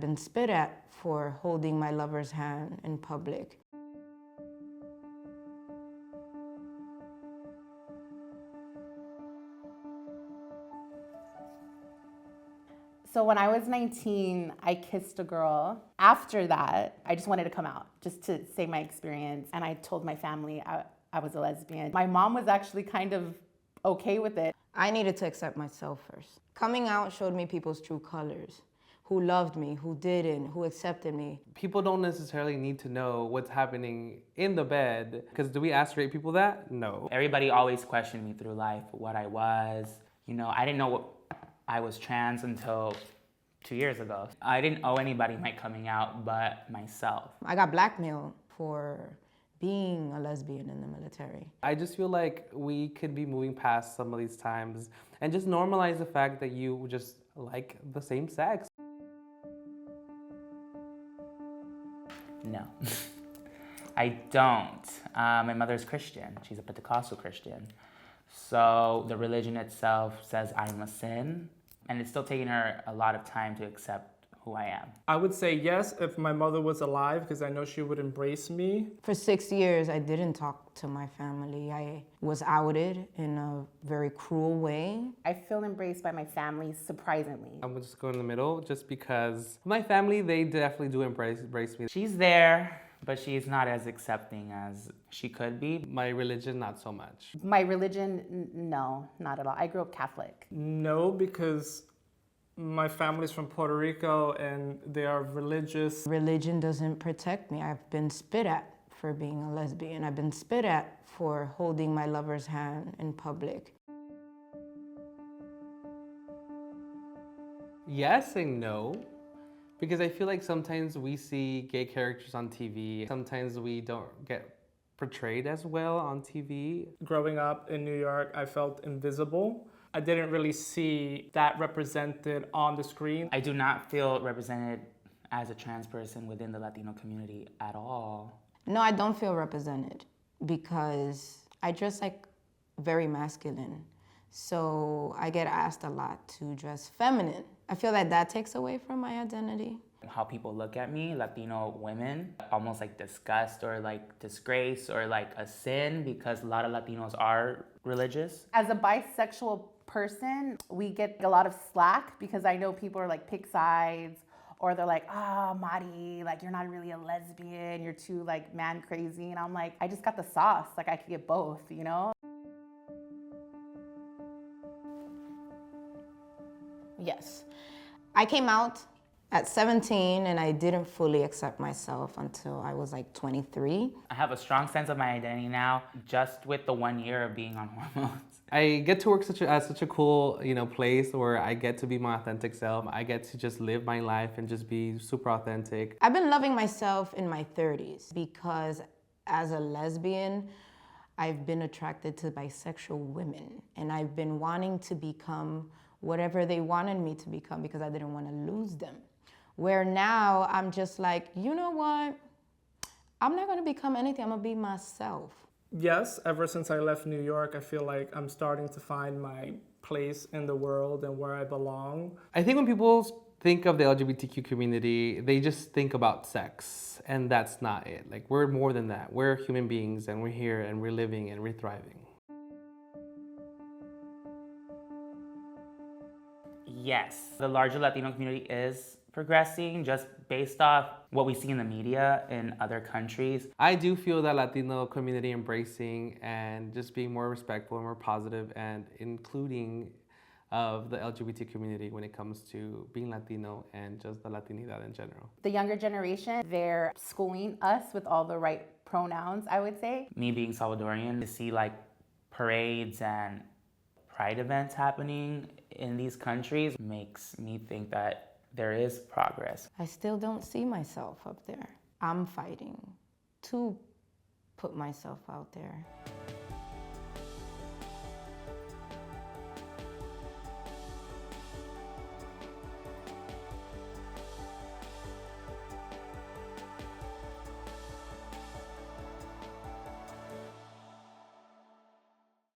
I've been spit at for holding my lover's hand in public. So when I was 19, I kissed a girl. After that, I just wanted to come out, just to say my experience. And I told my family I was a lesbian. My mom was actually kind of okay with it. I needed to accept myself first. Coming out showed me people's true colors. Who loved me, who didn't, who accepted me. People don't necessarily need to know what's happening in the bed, because do we ask straight people that? No. Everybody always questioned me through life, what I was. You know, I didn't know what I was trans until 2 years ago. I didn't owe anybody my coming out but myself. I got blackmailed for being a lesbian in the military. I just feel like we could be moving past some of these times and just normalize the fact that you just like the same sex. No, I don't. My mother's Christian. She's a Pentecostal Christian. So the religion itself says I'm a sin, and it's still taking her a lot of time to accept who I am. I would say yes if my mother was alive, because I know she would embrace me. For 6 years, I didn't talk to my family. I was outed in a very cruel way. I feel embraced by my family, surprisingly. I'm just going in the middle just because my family, they definitely do embrace me. She's there, but she's not as accepting as she could be. My religion, not so much. My religion, no, not at all. I grew up Catholic. No, because my family's from Puerto Rico and they are religious. Religion doesn't protect me. I've been spit at for being a lesbian. I've been spit at for holding my lover's hand in public. Yes and no, because I feel like sometimes we see gay characters on TV. Sometimes we don't get portrayed as well on TV. Growing up in New York, I felt invisible. I didn't really see that represented on the screen. I do not feel represented as a trans person within the Latino community at all. No, I don't feel represented because I dress like very masculine. So I get asked a lot to dress feminine. I feel that that takes away from my identity. How people look at me, Latino women, almost like disgust or like disgrace or like a sin, because a lot of Latinos are religious. As a bisexual person, we get a lot of slack because I know people are like pick sides, or they're like, oh, Mari, like you're not really a lesbian, you're too like man crazy. And I'm like, I just got the sauce, like I could get both, you know? Yes. I came out at 17 and I didn't fully accept myself until I was like 23. I have a strong sense of my identity now, just with the 1 year of being on hormones. I get to work at such a cool, place where I get to be my authentic self. I get to just live my life and just be super authentic. I've been loving myself in my 30s because as a lesbian, I've been attracted to bisexual women and I've been wanting to become whatever they wanted me to become because I didn't want to lose them. Where now I'm just like, you know what? I'm not gonna become anything, I'm gonna be myself. Yes, ever since I left New York, I feel like I'm starting to find my place in the world and where I belong. I think when people think of the LGBTQ community, they just think about sex, and that's not it. Like, we're more than that. We're human beings, and we're here, and we're living, and we're thriving. Yes, the larger Latino community is progressing just based off what we see in the media in other countries. I do feel that Latino community embracing and just being more respectful and more positive and including of the LGBT community when it comes to being Latino and just the Latinidad in general. The younger generation, they're schooling us with all the right pronouns, I would say. Me being Salvadorian, to see like parades and pride events happening in these countries makes me think that there is progress. I still don't see myself up there. I'm fighting to put myself out there.